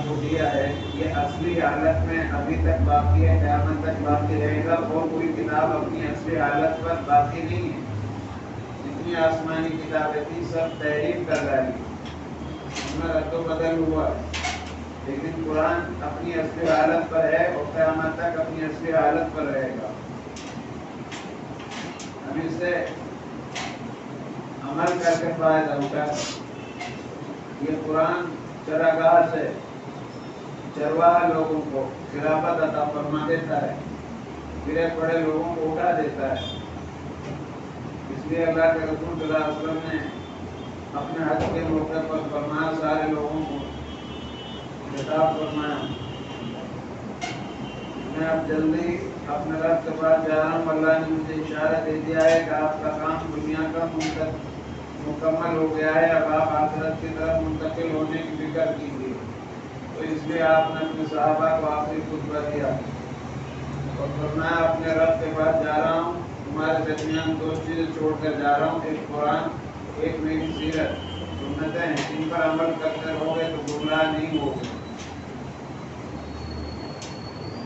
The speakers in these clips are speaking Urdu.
کو دیا ہے یہ اصلی حالت میں ابھی تک باقی ہے، قیامت تک باقی رہے گا، اور کوئی کتاب اپنی اصلی حالت پر باقی نہیں ہے۔ جتنی آسمانی کتابیں تھیں سب تحریف کر ڈالی، ان میں رد و بدل ہوا، لیکن قرآن اپنی اصلی حالت پر ہے اور قیامت تک اپنی اصلی حالت پر رہے گا۔ ہم اس سے عمل کر کے فائدہ اٹھائیں۔ یہ قرآن چراگاہ سے چرواہ لوگوں کو خلافت عطا فرما دیتا ہے، گرے پڑے لوگوں کو اٹھا دیتا ہے۔ اس لیے اللہ کے رسول صلی اللہ علیہ وسلم نے اپنے حج کے موقع پر فرمایا، سارے لوگوں کو خطاب فرمایا، میں اب جلدی اپنے رب کے پاس جا رہا ہوں، اللہ نے مجھے اشارہ دے دیا ہے کہ آپ کا کام دنیا کا مکمل ہو گیا ہے، اب آپ آخرت کی طرف منتقل ہونے کی فکر کیجیے۔ تو اس لیے آپ نے اپنے صحابہ کو آخری خطبہ دیا اور فرمایا، اپنے رب کے پاس جا رہا ہوں، تمہارے درمیان دو چیزیں چھوڑ کر جا رہا ہوں، ایک قرآن، ایک میری سیرت، سنتیں ہیں، ان پر عمل کرتے رہو گے تو گمراہ نہیں ہوگے۔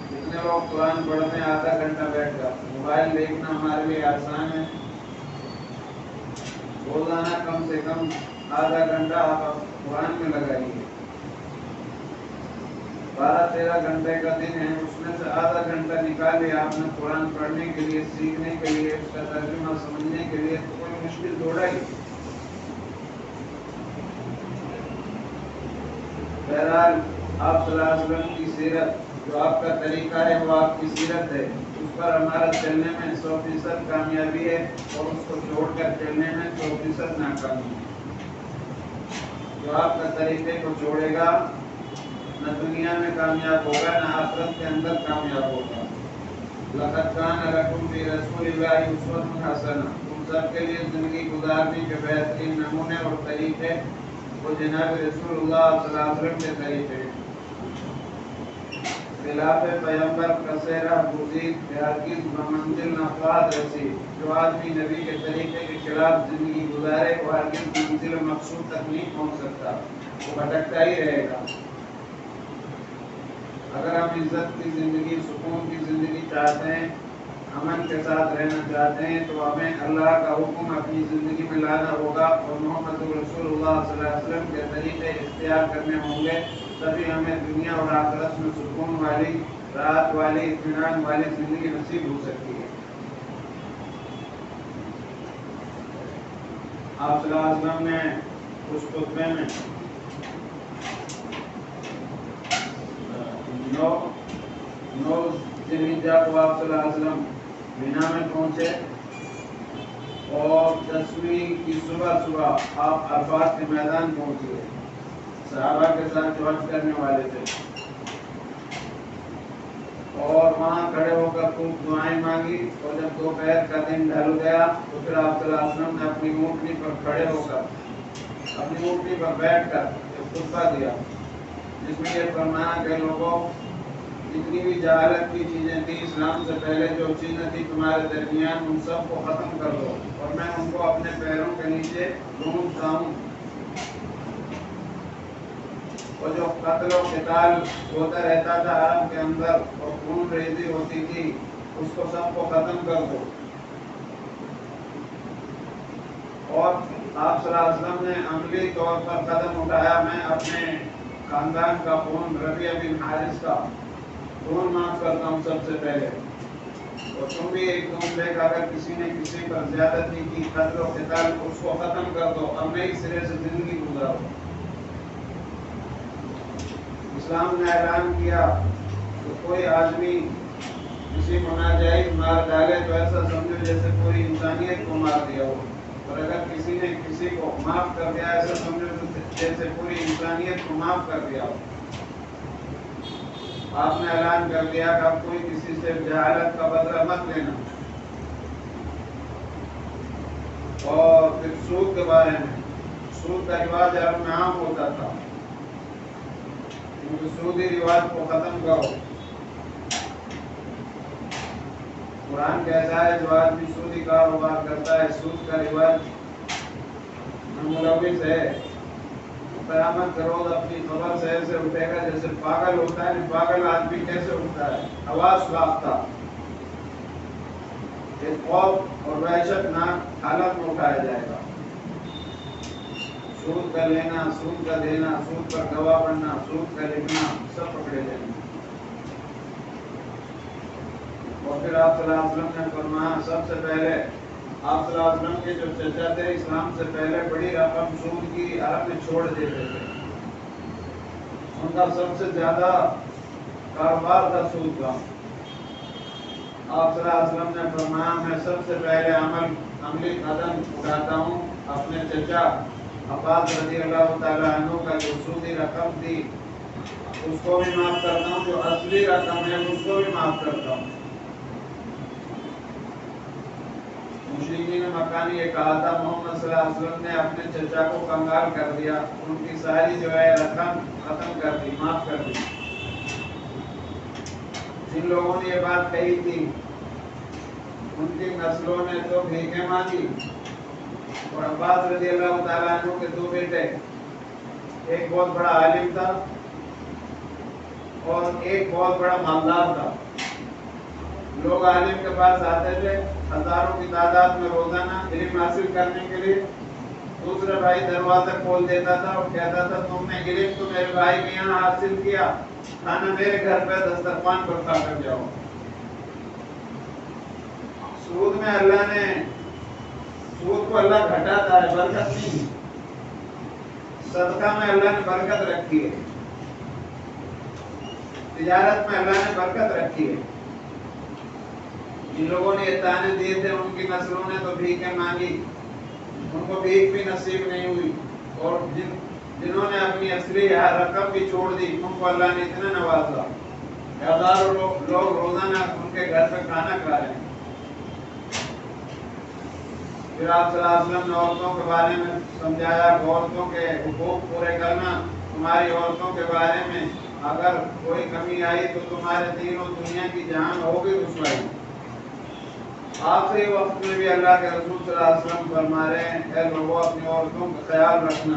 کتنے لوگ قرآن پڑھتے ہیں آدھا گھنٹہ بیٹھ کر، موبائل دیکھنا ہمارے لیے آسان ہے، روزانہ کم سے کم آدھا گھنٹہ آپ قرآن میں لگائیے۔ 12-13 گھنٹے کا دن ہے، اس میں سے آدھا گھنٹہ نکالے آپ نے قرآن پڑھنے کے لیے، سیکھنے کے لیے، اس کا ترجمہ سمجھنے کے لیے، تو کوئی مشکل تھوڑا ہی۔ بہرحال آپ صلی اللہ علیہ وسلم کی سیرت، جو آپ کا طریقہ ہے وہ آپ کی سیرت ہے، اس پر ہمارا چلنے میں 100% کامیابی ہے، اور اس کو چھوڑ کر چلنے میں 100% ناکامی ہے۔ جو آپ کا طریقے کو چھوڑے گا نہ دنیا میں کامیاب ہوگا، نہ آخرت کے اندر کامیاب ہوگا۔ لقد کان لکم فی رسول اللہ اسوۃ حسنہ، تم سب کے لیے زندگی گزارنے کے بہترین نمونے اور طریقے وہ جناب رسول اللہ صلی اللہ علیہ وسلم کے طریقے ہیں۔ خلاف پیغمبر کثیرہ گزید ہرگز بمنزل نفاد رسید، جو آدمی نبی کے طریقے کے خلاف زندگی گزارے وہ ہرگز منزل مقصود تک نہیں پہنچ سکتا، وہ بھٹکتا ہی رہے گا۔ اگر ہم عزت کی زندگی، سکون کی زندگی چاہتے ہیں، امن کے ساتھ رہنا چاہتے ہیں، تو ہمیں اللہ کا حکم اپنی زندگی میں لانا ہوگا اور محمد رسول اللہ صلی اللہ علیہ وسلم کے طریقے اختیار کرنے ہوں گے، تبھی ہمیں دنیا اور آخرت میں سکون والی، راحت والی، اطمینان والی زندگی نصیب ہو سکتی ہے۔ آپ صلی اللہ علیہ وسلم نے اس خطبے میں 9 ذوالحجہ کو آپ صلی اللہ علیہ وسلم مینا میں پہنچے، اور 10ویں کی صبح آپ عرفات کے میدان پہنچے، صحابہ کے ساتھ جو حج کرنے والے تھے، اور وہاں کھڑے ہو کر خوب دعائیں مانگی، اور جب دوپہر کا دن ڈھل گیا تو پھر آپ صلی اللہ علیہ وسلم نے اپنی اونٹنی پر کھڑے ہو کر، اپنی اونٹنی پر بیٹھ کر ایک خطبہ دیا، جس میں یہ فرمایا کہ لوگوں، جتنی بھی جہالت کی چیزیں تھیں، اسلام سے پہلے جو چیزیں تھیں تمہارے درمیان، ان سب کو ختم کر دو، اور میں ان کو اپنے پیروں کے نیچے ڈھونڈتا ہوں۔ اور جو قتل و قتال ہوتا رہتا تھا عرب کے اندر، اور خون ریزی ہوتی تھی، اس کو سب کو ختم کر دو۔ اور آپ صلی اللہ علیہ وسلم نے عملی طور پر قدم اٹھایا، میں اپنے خاندان کا خون، ربیعہ بن حارث کا خون معاف کرتا ہوں سب سے پہلے، اور تم بھی ایک دوسرے کا اگر کسی نے کسی پر زیادتی کی، قتل و قتال، اس کو ختم کر دو، اب نئی سرے سے زندگی گزارو۔ اسلام نے اعلان کیا کہ کوئی آدمی کسی کو ناجائز مار ڈالے تو ایسا سمجھو جیسے پوری انسانیت کو مار دیا ہو، اور اگر کسی نے کسی کو معاف کر دیا ایسا سمجھو جیسے پوری انسانیت کو معاف کر دیا ہو۔ آپ نے اعلان کر دیا کہ اب کوئی کسی سے جہالت کا بدلہ مت لینا، اور پھر سود کے بارے میں، سود کا رواج عرب میں عام ہوتا تھا، کیونکہ سودی رواج کو ختم کرو۔ قرآن کہتا ہے جو آدمی سودی کاروبار کرتا ہے، سود کا رواج ملوث ہے، قیامت کے روز اپنی قبر سے ایسے اٹھے گا جیسے پاگل ہوتا ہے. پاگل آدمی کیسے اٹھتا ہے؟ آواز ساختہ ایک خوف اور وحشت ناک حالت میں اٹھایا جائے گا. سود کا لینا، سود کا دینا، سود پر گواہ بننا، سود کا لکھنا، سب پکڑے جائیں گے. اور پھر آپ صلی اللہ علیہ وسلم نے فرمایا سب سے پہلے آپ صلی اللہ علیہ وسلم کے جو چچا تھے اسلام سے پہلے بڑی رقم سود کی عرب میں چھوڑ دیتے تھے. ان کا سب سے زیادہ کاروبار تھا سود کا. آپ صلی اللہ علیہ وسلم نے فرمایا میں سب سے پہلے عملی قدم اٹھاتا ہوں اپنے چچا عباس رضی اللہ تعالیٰ عنہ کا جو سودی رقم تھی اس کو بھی معاف کرتا ہوں، جو اصلی رقم ہے اس کو بھی معاف کرتا ہوں. مشرکین مکہ نے یہ کہا تھا محمد صلی اللہ علیہ وسلم نے اپنے چچا کو کنگال کر دیا، ان کی ساری جو ہے رقم ختم کر دی، معاف کر دی. جن لوگوں نے یہ بات کہی تھی ان کی نسلوں نے تو بھیکیں مانگی. اور عباس رضی اللہ تعالیٰ عنہ کے دو بیٹے، ایک بہت بڑا عالم تھا اور ایک بہت بڑا مالدار تھا. لوگ عالم کے پاس آتے تھے ہزاروں کی تعداد میں روزانہ علم حاصل کرنے کے لیے. دوسرا بھائی دروازہ کھول دیتا تھا اور کہتا تھا تم نے علم تو میرے بھائی کے یہاں حاصل کیا، کھانا میرے گھر پہ دسترخوان پر کھا کر جاؤ. سود میں سود کو اللہ گھٹاتا ہے، برکت نہیں. صدقہ میں اللہ نے برکت رکھی ہے، تجارت میں اللہ نے برکت رکھی ہے. جن لوگوں نے یہ تانے دیے تھے ان کی نسلوں نے تو بھیکیں مانگی، ان کو بھیک بھی نصیب نہیں ہوئی. اور جنہوں نے اپنی اصلی رقم بھی چھوڑ دی ان کو اللہ نے اتنا نوازا، ہزاروں لوگ روزانہ ان کے گھر پہ کھانا کھا رہے ہیں. پھر آپ صلی اللہ علیہ وسلم نے عورتوں کے بارے میں سمجھایا کہ عورتوں کے حقوق پورے کرنا. تمہاری عورتوں کے بارے میں اگر کوئی کمی آئی تو تمہارے دین و دنیا کی جان ہوگی رسوائی. آخری وقت میں بھی اللہ کے رسول صلی اللہ علیہ وسلم فرما رہے ہیں اے لوگوں اپنی عورتوں کا خیال رکھنا،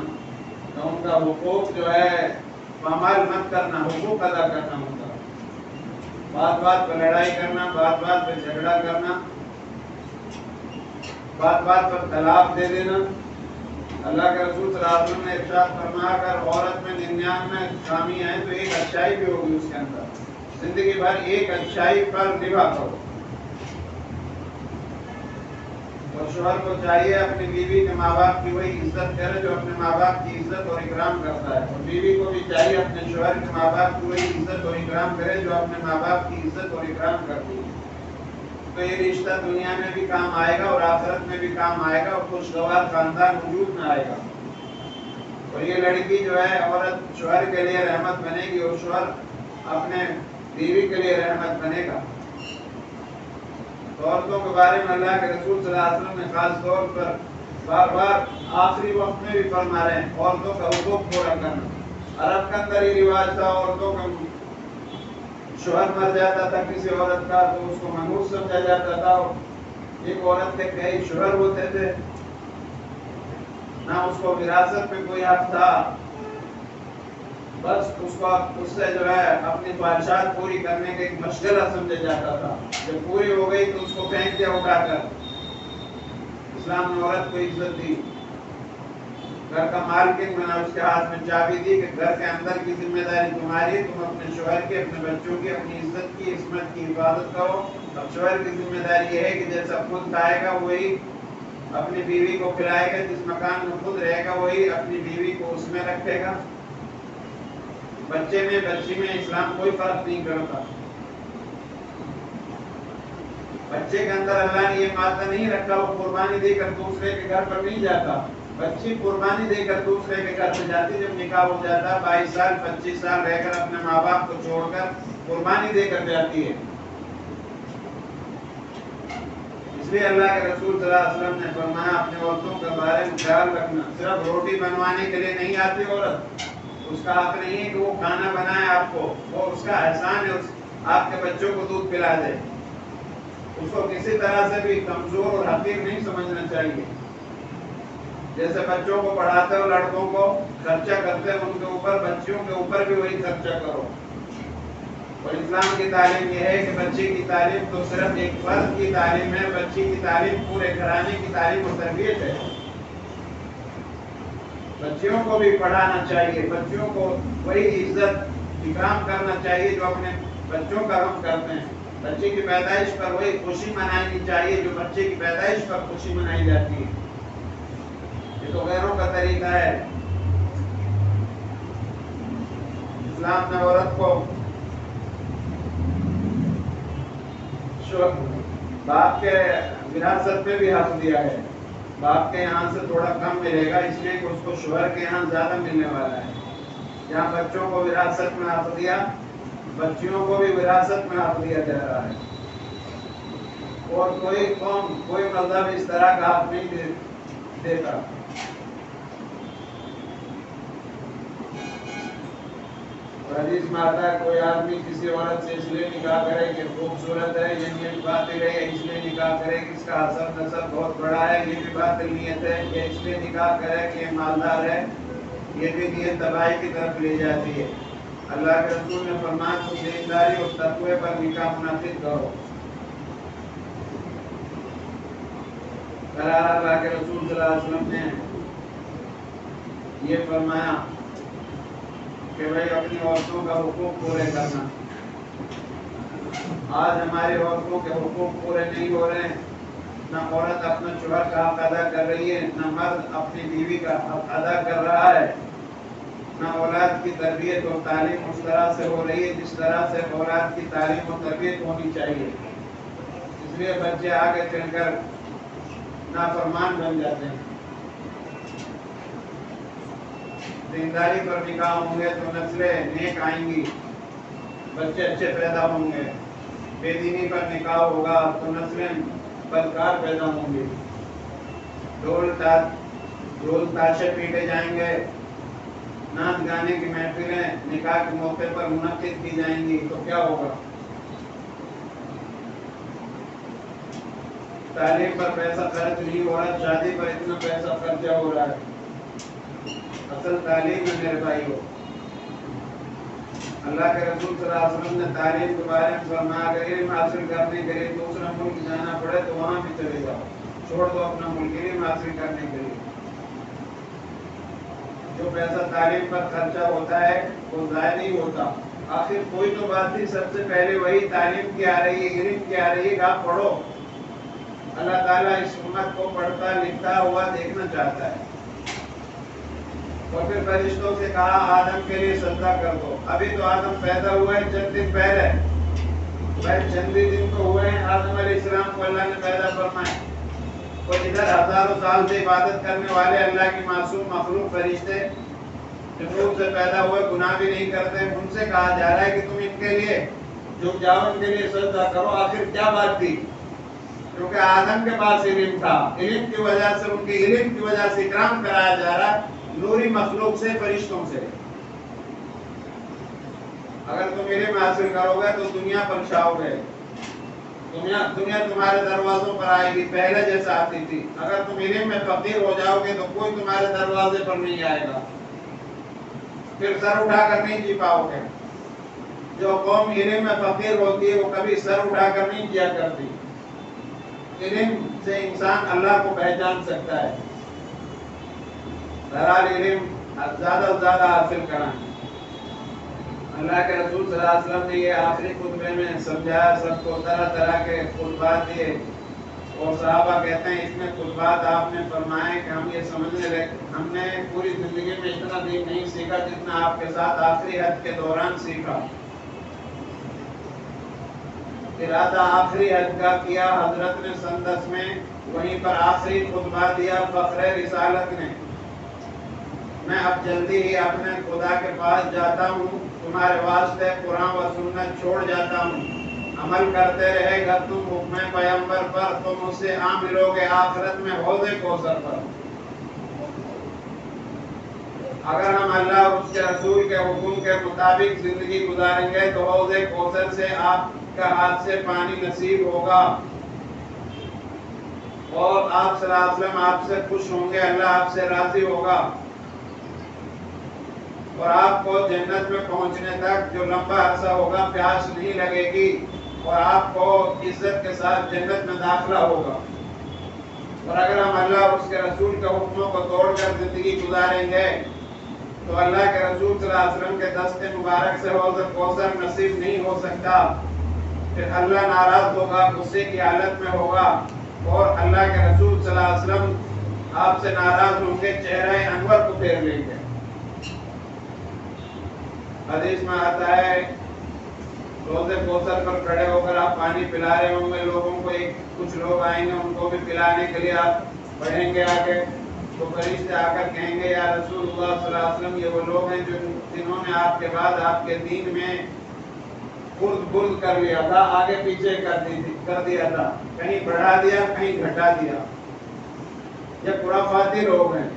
ان کا حقوق جو ہے پامال مت کرنا، حقوق ادا کرنا. ان کا بات بات پر لڑائی کرنا، بات بات پہ جھگڑا کرنا، بات بات پر طلاق دے دینا. اللہ کے رسول صلی اللہ علیہ وسلم نے ارشاد فرمایا اگر عورت میں 99 خامیاں ہیں تو ایک اچھائی بھی ہوگی اس کے اندر. زندگی بھر ایک اچھائی پر نبھا کرو. اور شوہر کو چاہیے اپنی بیوی کے ماں باپ کی وہی عزت کرے جو اپنے ماں باپ کی عزت اور اکرام کرتا ہے، اور بیوی کو بھی چاہیے اپنے شوہر کے ماں باپ کی وہی عزت اور اکرام کرے جو اپنے ماں باپ کی عزت اور اکرام کرتی ہے. تو یہ رشتہ دنیا میں بھی کام آئے گا اور آخرت میں بھی کام آئے گا اور خوشگوار خاندان وجود میں آئے گا. اور یہ لڑکی جو ہے عورت شوہر کے لیے رحمت بنے گی اور شوہر اپنے بیوی کے لیے رحمت بنے گا. عورتوں کے بارے میں اللہ کے رسول صلی اللہ علیہ وسلم نے خاص طور پر بار بار آخری وقت میں بھی فرما رہے ہیں عورتوں کا حقوق پورا کرنا. عرب کا اندر یہ رواج تھا عورتوں کا شوہر مر جاتا تھا کسی عورت کا تو اس کو منحوس سمجھا جاتا تھا. ایک عورت کے کئی شوہر ہوتے تھے، نہ اس کو وراثت پہ کوئی حق تھا، بس اس سے جو ہے اپنی خواہشات پوری کرنے کا ایک مشغلہ سمجھا جاتا تھا. جب پوری ہو گئی تو اس کو پھینک دیا اٹھا کر. اسلام نے عورت کو عزت دی، گھر کا مالکن بنا، اس کے ہاتھ میں چابی دی کہ گھر کے اندر کی ذمہ داری تمہاری، تم اپنے شوہر کی، اپنے بچوں کی، اپنی عزت کی، عصمت کی حفاظت کرو. اب شوہر کی ذمہ داری یہ ہے کہ جیسا خود کھائے گا وہی اپنی بیوی کو کھلائے گا، جس مکان میں خود رہے گا وہی اپنی بیوی کو اس میں رکھے گا. بچے میں بچی میں اسلام کوئی فرق نہیں کرتا. بچے کے اندر اللہ نے یہ مادہ نہیں رکھا وہ قربانی دے کر دوسرے کے گھر پر نہیں جاتا. بچی قربانی دے کر دوسرے کے گھر پہ جاتی جب نکاح ہو جاتا 22 سال 25 سال رہ کر اپنے ماں باپ کو چھوڑ کر قربانی دے کر جاتی ہے. اس لیے اللہ کے رسول صلی اللہ علیہ وسلم نے فرمایا اپنے عورتوں کے بارے میں خیال رکھنا. صرف روٹی بنوانے کے لیے نہیں آتی عورت، اس کا حق نہیں ہے کہ وہ کھانا بنائے آپ کو، اور اس کا احسان ہے آپ کے بچوں کو دودھ پلا دے. اس کو کسی طرح سے بھی کمزور اور حقیر نہیں سمجھنا چاہیے. جیسے بچوں کو پڑھاتے ہو، لڑکوں کو خرچہ کرتے ہیں ان کے اوپر، بچیوں کے اوپر بھی وہی خرچہ کرو۔ اور اسلام کی تعلیم یہ ہے کہ بچے کی تعلیم تو صرف ایک فرد کی تعلیم ہے، بچی کی تعلیم پورے گھرانے کی تعلیم و تربیت ہے۔ بچیوں کو بھی پڑھانا چاہیے، بچیوں کو وہی عزت اکرام کرنا چاہیے جو اپنے بچوں کا ہم کرتے ہیں۔ بچے کی پیدائش پر وہی خوشی منانی چاہیے جو بچے کی پیدائش پر خوشی منائی جاتی ہے۔ یہ تو غیروں کا طریقہ ہے۔ اسلام نے عورت کو باپ کے وراثت میں بھی حق دیا ہے، باپ کے یہاں سے تھوڑا کم ملے گا، اس لیے کہ اس کو شوہر کے یہاں زیادہ ملنے والا ہے۔ جہاں بچوں کو وراثت میں حق دیا، بچیوں کو بھی وراثت میں حق دیا جا رہا ہے۔ اور کوئی قوم، کوئی مذہب اس طرح کا حق نہیں دیتا۔ حدیث میں آتا ہے کوئی آدمی کسی عورت سے اس لیے نکاح کرے کہ خوبصورت ہے، یہ نیت باطل ہے، اس لیے نکاح کرے کہ اس کا حسب نسب بہت بڑا ہے، یہ بھی باطل نیت ہے، یا اس لیے نکاح کرے کہ یہ مالدار ہے، یہ بھی نیت تباہی کی طرف لے جاتی ہے۔ اللہ کے رسول نے فرمایا تم دینداری اور تقوی پر نکاح منعقد کرو۔ اللہ کے رسول صلی اللہ علیہ وسلم نے یہ فرمایا کہ بھائی اپنی عورتوں کا حقوق پورے کرنا۔ آج ہماری عورتوں کے حقوق پورے نہیں ہو رہے ہیں، نہ عورت اپنا شوہر کا حق ادا کر رہی ہے، نہ مرد اپنی بیوی کا حق ادا کر رہا ہے، نہ اولاد کی تربیت اور تعلیم اس طرح سے ہو رہی ہے جس طرح سے اولاد کی تعلیم اور تربیت ہونی چاہیے۔ اس لیے بچے آگے چل کر نافرمان بن جاتے ہیں۔ دینداری پر نکاح ہوں گے تو نسلیں نیک آئیں گی، بچے اچھے پیدا ہوں گے۔ بے دینی پر نکاح ہوگا تو نسلیں بدکار پیدا ہوں گی۔ ڈھول تاشے پیٹے جائیں گے، ناچ گانے کی محفلیں نکاح کے موقع پر منعقد کی جائیں گی تو کیا ہوگا؟ تعلیم پر پیسہ خرچ نہیں ہو رہا، شادی پر اتنا پیسہ خرچہ ہو رہا ہے۔ اصل تعلیم میں میرے بھائی ہو، اللہ کے رسول صلی اللہ علیہ وسلم نے تعلیم کے بارے میں فرمایا اگر علم حاصل کرنے کے لیے دوسرا ملک جانا پڑے تو وہاں بھی چلے جاؤ، چھوڑ دو اپنا ملک علم حاصل کرنے کے لیے۔ جو پیسہ تعلیم پر خرچہ ہوتا ہے وہ ضائع نہیں ہوتا۔ آخر کوئی تو بات تھی، سب سے پہلے وہی تعلیم کی آ رہی ہے، علم کی آ رہی ہے کہ آپ پڑھو۔ اللہ تعالیٰ اس امت کو پڑھتا لکھتا ہوا دیکھنا چاہتا ہے۔ اور پھر فرشتوں سے کہا آدم کے لیے سجدہ کر دو۔ ابھی تو آدم پیدا ہوئے چند دن پہلے، بھائی چند دن تو ہوئے ہیں آدم علیہ السلام کو اللہ نے پیدا فرمایا۔ اور ادھر ہزاروں سال سے عبادت کرنے والے اللہ کی معصوم مخلوق فرشتے جو نور سے پیدا ہوئے گناہ بھی نہیں کرتے، ان سے کہا جا رہا ہے کہ تم ان کے لیے جو جاؤ ان کے لیے سجدہ کرو۔ آخر کیا بات تھی؟ کیونکہ آدم کے پاس علم تھا، علم کی وجہ سے ان کے علم کی وجہ سے اکرام کرایا جا رہا ہے نوری مخلوق سے، فرشتوں سے۔ اگر تم علم حاصل کرو گے تو دنیا پر چھاؤ گے، دنیا تمہارے دروازوں پر آئے گی پہلے جیسا آتی تھی۔ اگر تم علم میں فقیر ہو جاؤ گے تو کوئی تمہارے دروازے پر نہیں آئے گا، پھر سر اٹھا کر نہیں جی پاؤ گے۔ جو قوم علم میں فقیر ہوتی ہے وہ کبھی سر اٹھا کر نہیں جیا کرتی۔ علم سے انسان اللہ کو پہچان سکتا ہے۔ بہرحال علم زیادہ سے زیادہ حاصل کرائیں۔ اللہ کے رسول صلی اللہ علیہ وسلم نے یہ آخری خطبے میں سمجھایا، سب کو طرح طرح کے خطبات دیے، اور صحابہ کہتے ہیں اتنے خطبات آپ نے فرمائے کہ ہم یہ سمجھنے لگے ہم نے پوری زندگی میں اتنا دین نہیں سیکھا جتنا آپ کے ساتھ آخری حج کے دوران سیکھا۔ ارادہ آخری حج کا کیا حضرت نے سن 10 میں، وہیں پر آخری خطبہ دیا فخر رسالت نے، میں اب جلدی ہی اپنے خدا کے پاس جاتا ہوں، تمہارے واسطے قرآن و سنت چھوڑ جاتا ہوں، عمل کرتے رہے گا تم حکم پیغمبر پر تو مجھ سے عام ملو گے آخرت میں حوض کوثر پر۔ اگر ہم اللہ اور اس کے رسول کے حکم کے مطابق زندگی گزاریں گے تو حوض کوثر سے آپ کا ہاتھ سے پانی نصیب ہوگا۔ اور آپ صلی اللہ علیہ وسلم آپ سے خوش ہوں گے، اللہ آپ سے راضی ہوگا، اور آپ کو جنت میں پہنچنے تک جو لمبا عرصہ ہوگا پیاس نہیں لگے گی، اور آپ کو عزت کے ساتھ جنت میں داخلہ ہوگا۔ اور اگر ہم اللہ اور اس کے رسول کے حکموں کو توڑ کر زندگی گزاریں گے تو اللہ کے رسول صلی اللہ علیہ وسلم کے دست مبارک سے حوض کوثر نصیب نہیں ہو سکتا، پھر اللہ ناراض ہوگا، غصے کی حالت میں ہوگا، اور اللہ کے رسول صلی اللہ علیہ وسلم آپ سے ناراض ہوں گے، چہرہ انور کو پھیر لیں گے۔ حدیث میں آتا ہے روزے کوثر پر کھڑے ہو کر آپ پانی پلا رہے ہوں گے لوگوں کو، کچھ لوگ آئیں گے ان کو بھی پلانے کے لیے، آپ بڑھیں گے آگے تو فرشتے آ کر کہیں گے یا رسول اللہ صلی اللہ علیہ وسلم یہ وہ لوگ ہیں جنہوں نے آپ کے بعد آپ کے دین میں برد کر لیا تھا، آگے پیچھے کر دیا تھا، کہیں بڑھا دیا کہیں گھٹا دیا، یہ خرافاتی لوگ ہیں،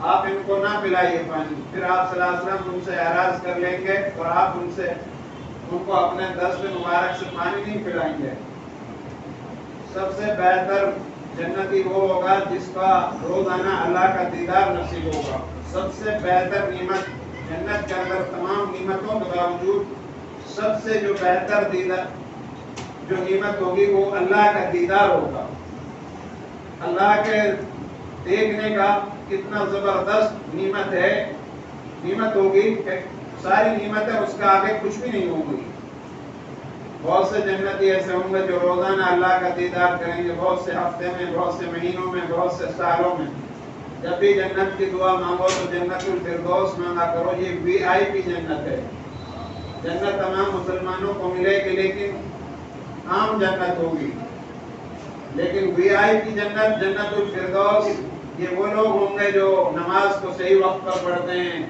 آپ ان کو نہ پلائیے پانی۔ پھر آپ صلی اللہ علیہ وسلم ان سے اعراض کر لیں گے اور آپ ان کو اپنے دست مبارک سے پانی نہیں پلائیں گے۔ سب سے بہتر جنتی وہ ہوگا جس کا روزانہ اللہ کا دیدار نصیب ہوگا۔ سب سے بہتر نعمت جنت کے اندر تمام نعمتوں کے باوجود سب سے جو بہتر جو نعمت ہوگی وہ اللہ کا دیدار ہوگا۔ اللہ کے دیکھنے کا کتنا زبردست نعمت ہوگی کہ ساری نعمتیں اس کے آگے کچھ بھی نہیں ہوں گی۔ بہت سے جنتی ایسے ہوں گے جو روزانہ اللہ کا دیدار کریں گے، بہت سے ہفتے میں، بہت سے مہینوں میں، بہت سے سالوں میں۔ جب بھی جنت کی دعا مانگو تو جنت الفردوس مانگا کرو، یہ وی آئی پی جنت ہے۔ جنت تمام مسلمانوں کو ملے گی لیکن عام جنت ہوگی، لیکن وی آئی پی جنت الفردوس یہ وہ لوگ ہوں گے جو نماز کو صحیح وقت پر پڑھتے ہیں،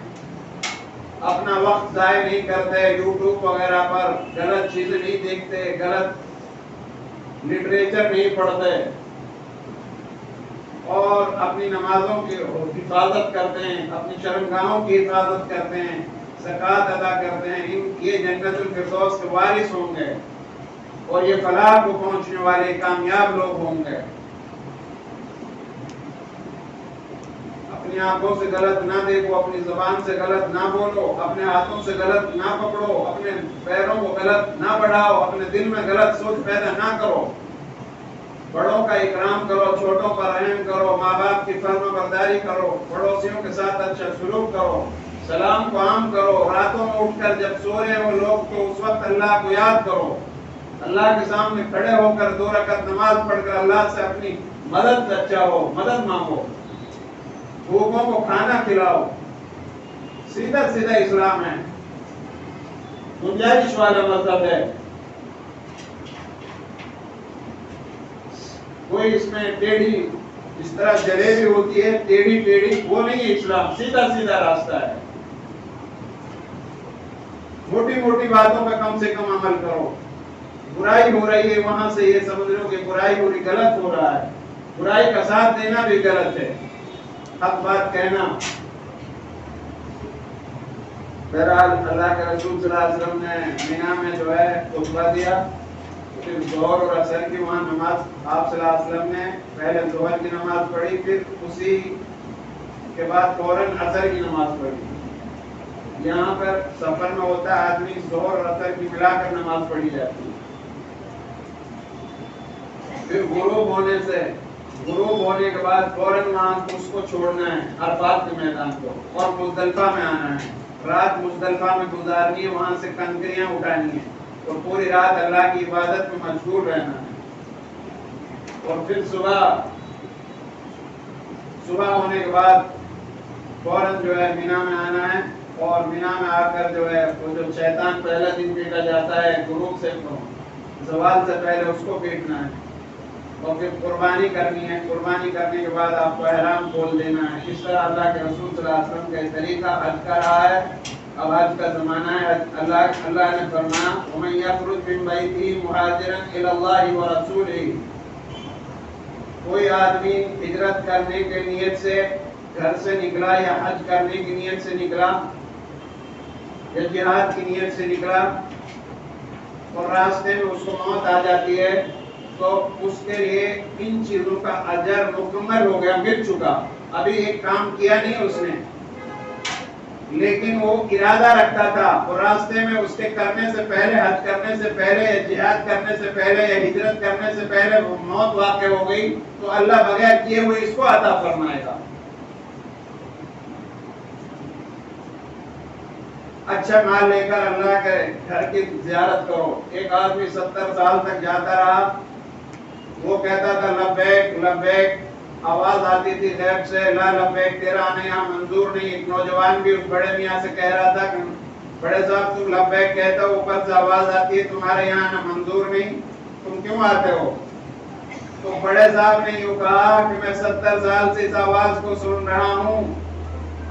اپنا وقت ضائع نہیں کرتے، یوٹیوب وغیرہ پر غلط چیزیں نہیں دیکھتے، غلط لٹریچر نہیں پڑھتے، اور اپنی نمازوں کی حفاظت کرتے ہیں، اپنی شرمگاہوں کی حفاظت کرتے ہیں، زکوٰۃ ادا کرتے ہیں، یہ جنت الفردوس کے وارث ہوں گے، اور یہ فلاح کو پہنچنے والے کامیاب لوگ ہوں گے۔ اپنی آنکھوں سے غلط نہ دیکھو، اپنی زبان سے غلط نہ بولو، اپنے ہاتھوں سے غلط نہ پکڑو، اپنے پیروں کو غلط نہ بڑھاؤ، اپنے دل میں غلط سوچ پیدا نہ کرو، بڑوں کا اکرام کرو، چھوٹوں پر رحم کرو، ماں باپ کی فرما برداری کرو، پڑوسیوں کے ساتھ اچھا سلوک کرو، سلام کو عام کرو، راتوں میں اٹھ کر جب سو رہے ہو لوگ تو اس وقت اللہ کو یاد کرو، اللہ کے سامنے کھڑے ہو کر 2 رکعت نماز پڑھ کر اللہ سے اپنی مدد چاہو، مدد مانگو، بھوکوں کو کھانا کھلاؤ۔ سیدھا اسلام ہے، گنجائش والا مذہب ہے، کوئی اس میں ٹیڑھی اس طرح جلیبی ہوتی ہے ٹیڑھی وہ نہیں ہے اسلام، سیدھا راستہ ہے۔ موٹی باتوں پہ کم سے کم عمل کرو، برائی ہو رہی ہے وہاں سے یہ سمجھ لو کہ برائی ہو رہی، غلط ہو رہا ہے، برائی کا ساتھ دینا بھی غلط ہے، حق بات کہنا۔ بہرحال اللہ کے رسول صلی اللہ علیہ وسلم نے مینا میں جو ہے خطبہ دیا، پھر ظہر اور عصر کی وہاں نماز آپ صلی اللہ علیہ وسلم نے پہلے ظہر کی نماز پڑھی، پھر اسی کے بعد فوراً عصر کی نماز پڑھی۔ یہاں پر سفر میں ہوتا ہے آدمی ظہر اور عصر کی ملا کر نماز پڑھی جاتی ہے۔ پھر غروب ہونے کے بعد فوراً وہاں اس کو چھوڑنا ہے، عرفات کے میدان کو، اور مزدلفہ میں آنا ہے، رات مزدلفہ میں گزارنی ہے، وہاں سے کنکریاں اٹھانی ہیں، اور پوری رات اللہ کی عبادت میں مشغول رہنا ہے، اور پھر صبح ہونے کے بعد فوراً جو ہے مینا میں آنا ہے، اور مینا میں آ کر جو ہے وہ جو شیطان پہلا دن پیٹا جاتا ہے غروب سے زوال سے پہلے اس کو پیٹنا ہے، اور پھر قربانی کرنی ہے، قربانی کرنے کے بعد آپ کو احرام کھول دینا ہے۔ اس طرح اللہ کے رسول صلی اللہ علیہ وسلم کا طریقہ حج کا رہا ہے۔ اب حج کا زمانہ ہے، اللہ نے فرمایا وَمَن يَخْرُجْ مِن بَيْتِهِ مُهَاجِرًا إِلَى اللَّهِ وَرَسُولِهِ، کوئی آدمی ہجرت کرنے کے نیت سے گھر سے نکلا، یا حج کرنے کی نیت سے نکلا، یا جہاد کی نیت سے نکلا، اور راستے میں اس کو موت آ جاتی ہے، تو اس کے لیے ان چیزوں کا اجر مکمل ہو گیا، مل چکا. ابھی ایک کام کیا نہیں اس نے، لیکن وہ ارادہ رکھتا تھا، اور راستے میں اس کے کرنے سے پہلے، حج کرنے سے پہلے، جہاد کرنے سے پہلے، یا ہجرت کرنے سے پہلے موت واقع ہو گئی تو اللہ بغیر کیے ہوئے اس کو عطا فرمائے گا. اچھا مال لے کر اللہ کے گھر کی زیارت کرو. ایک آدمی 70 سال تک جاتا رہا، وہ کہتا تھا لبیک لبیک، آواز آتی تھی غیب سے، لا لبیک تیرا آنے یہاں منظور نہیں. ایک نوجوان بھی اس بڑے میاں سے کہہ رہا تھا کہ بڑے صاحب تم لبیک کہتے ہو، اوپر سے آواز آتی ہے تمہارے یہاں آنا منظور نہیں، تم کیوں آتے ہو؟ تو بڑے صاحب نے یوں کہا کہ میں 70 سال سے اس آواز کو سن رہا ہوں،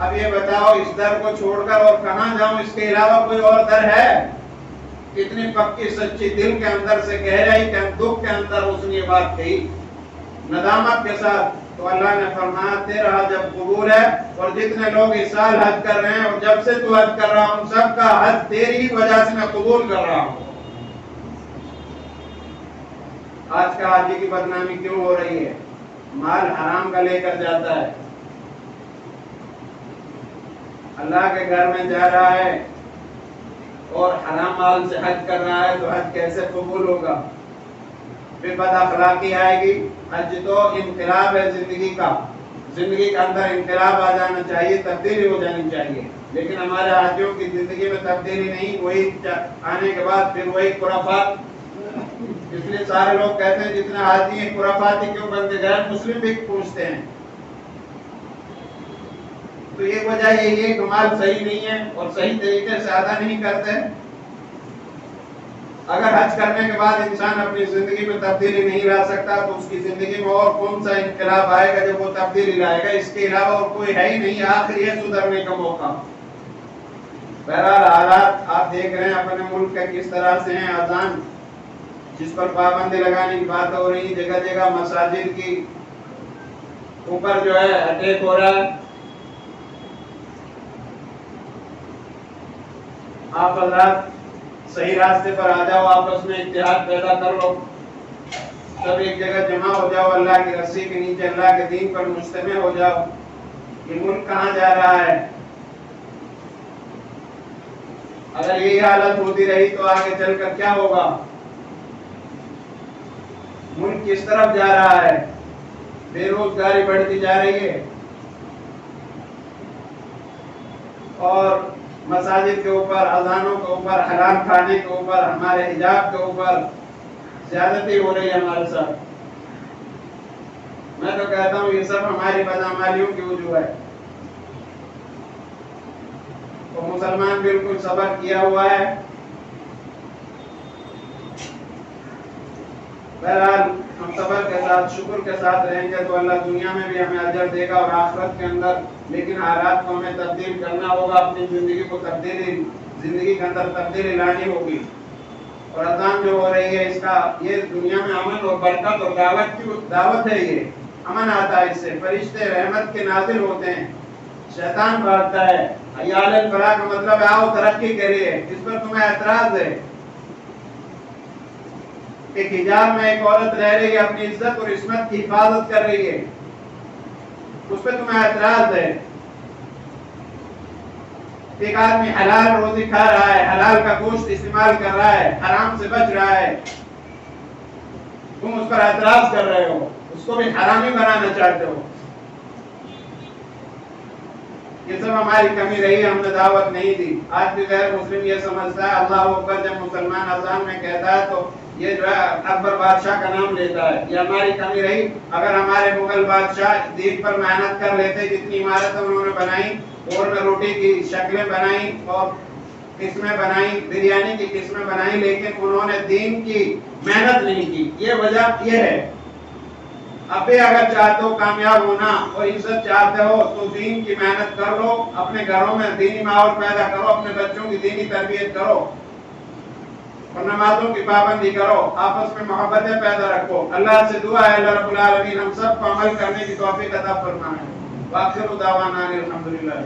اب یہ بتاؤ اس در کو چھوڑ کر اور کہاں جاؤں، اس کے علاوہ کوئی اور در ہے؟ کتنی پکی سچی دل کے اندر سے کہہ رہی کہ دکھ کے اندر اس نے یہ بات کہی ندامت کے ساتھ. تو اللہ نے فرمایا تیرا حج اب قبول ہے، اور جتنے لوگ اس سال حج کر رہے ہیں اور جب سے تو حج کر رہا ہوں سب کا حج تیری وجہ سے میں قبول کر رہا ہوں. آج کا حاجی کی بدنامی کیوں ہو رہی ہے؟ مال حرام کا لے کر جاتا ہے، اللہ کے گھر میں جا رہا ہے اور حرام مال سے حج کر رہا ہے، تو حج کیسے قبول ہوگا؟ پھر بد اخلاقی آئے گی. حج تو انقلاب ہے زندگی کا، زندگی کے اندر انقلاب آ جانا چاہیے، تبدیلی ہو جانی چاہیے، لیکن ہمارے حاجیوں کی زندگی میں تبدیلی نہیں. وہی آنے کے بعد پھر وہی خرافات. اس لیے سارے لوگ کہتے ہیں جتنے حاجی ہیں خرافاتی کیوں بنتے گئے، مسلم بھی پوچھتے ہیں. تو یہ وجہ یہی ہے کہ مال صحیح نہیں ہے اور صحیح طریقے سے ادا نہیں کرتے. اگر حج کرنے کے بعد انسان اپنی زندگی میں تبدیلی نہیں لا سکتا تو اس کی زندگی میں اور کون سا انقلاب آئے گا جب وہ تبدیلی لائے گا؟ اس کے علاوہ اور کوئی ہے ہی نہیں، آخر یہ سدھرنے کا موقع. بہرحال حالات آپ دیکھ رہے ہیں اپنے ملک کے کس طرح سے ہیں. اذان جس پر پابندی لگانے کی بات ہو رہی، جگہ جگہ مساجد کی اوپر جو ہے اٹیک ہو رہا ہے. آپ حضرات صحیح راستے پر آ جاؤ، آپس میں اتحاد پیدا کر لو، سب ایک جگہ جمع ہو جاؤ، اللہ کی رسی کے نیچے اللہ کے دین پر مجتمع ہو جاؤ. یہ ملک کہاں جا رہا ہے؟ اگر یہی حالت ہوتی رہی تو آگے چل کر کیا ہوگا؟ ملک کس طرف جا رہا ہے؟ بے روزگاری بڑھتی جا رہی ہے، اور مساجد کے اوپر، اذانوں کے اوپر، حلال کھانے کے اوپر، ہمارے حجاب کے اوپر زیادتی ہو رہی ہے ہمارے ساتھ. میں تو کہتا ہوں یہ سب ہماری بدعمالیوں کی وجوہ ہے. تو مسلمان بالکل صبر کیا ہوا ہے. بہرحال ہم صبر کے ساتھ، شکر کے ساتھ رہیں گے تو اللہ دنیا میں بھی ہمیں اجر دے گا اور آخرت کے اندر. لیکن حالات کو ہمیں تبدیل کرنا ہوگا، اپنی زندگی کو زندگی کے اندر تبدیلی لانی ہوگی. اور اذان جو ہو رہی ہے اس کا یہ دنیا میں امن اور برکت اور دعوت ہے. یہ امن آتا ہے، اس سے فرشتے رحمت کے نازل ہوتے ہیں، شیطان بھاگتا ہے. حیال الفلاح کا مطلب ہے آؤ ترقی کے لیے. اس پر تمہیں اعتراض ہے؟ ایک حجاب میں ایک عورت رہ رہی ہے، اپنی عزت اور عصمت کی حفاظت کر رہی ہے، اس پہ تمہیں اعتراض ہے؟ ایک آدمی حلال روزی کھا رہا ہے، حلال کا گوشت استعمال کر رہا ہے، حرام سے بچ رہا ہے، تم اس پر اعتراض کر رہے ہو، اس کو بھی حرامی بنانا چاہتے ہو. یہ سب ہماری کمی رہی، ہم نے دعوت نہیں دی. آج بھی غیر مسلم یہ سمجھتا ہے اللہ اکبر جب مسلمان اذان میں کہتا ہے تو یہ جو ہے اکبر بادشاہ کا نام لیتا ہے. یہ ہماری کمی رہی. اگر ہمارے مغل بادشاہ دین پر محنت کر لیتے، جتنی عمارتیں انہوں نے بنائی، اور میں روٹی کی شکلیں بنائی اور قسمیں بنائی، بریانی کی قسمیں بنائی، لیکن انہوں نے دین کی محنت نہیں کی. یہ وجہ یہ ہے. اب بھی اگر چاہتے ہو کامیاب ہونا اور عزت چاہتے ہو تو دین کی محنت کر لو، اپنے گھروں میں دینی ماحول پیدا کرو، اپنے بچوں کی دینی تربیت کرو اور نمازوں کی پابندی کرو، آپس میں محبتیں پیدا رکھو. اللہ سے دعا ہے اللہ رب العالمین ہم سب کو عمل کرنے کی توفیق عطا فرمائے. وآخر دعوانا الحمدللہ.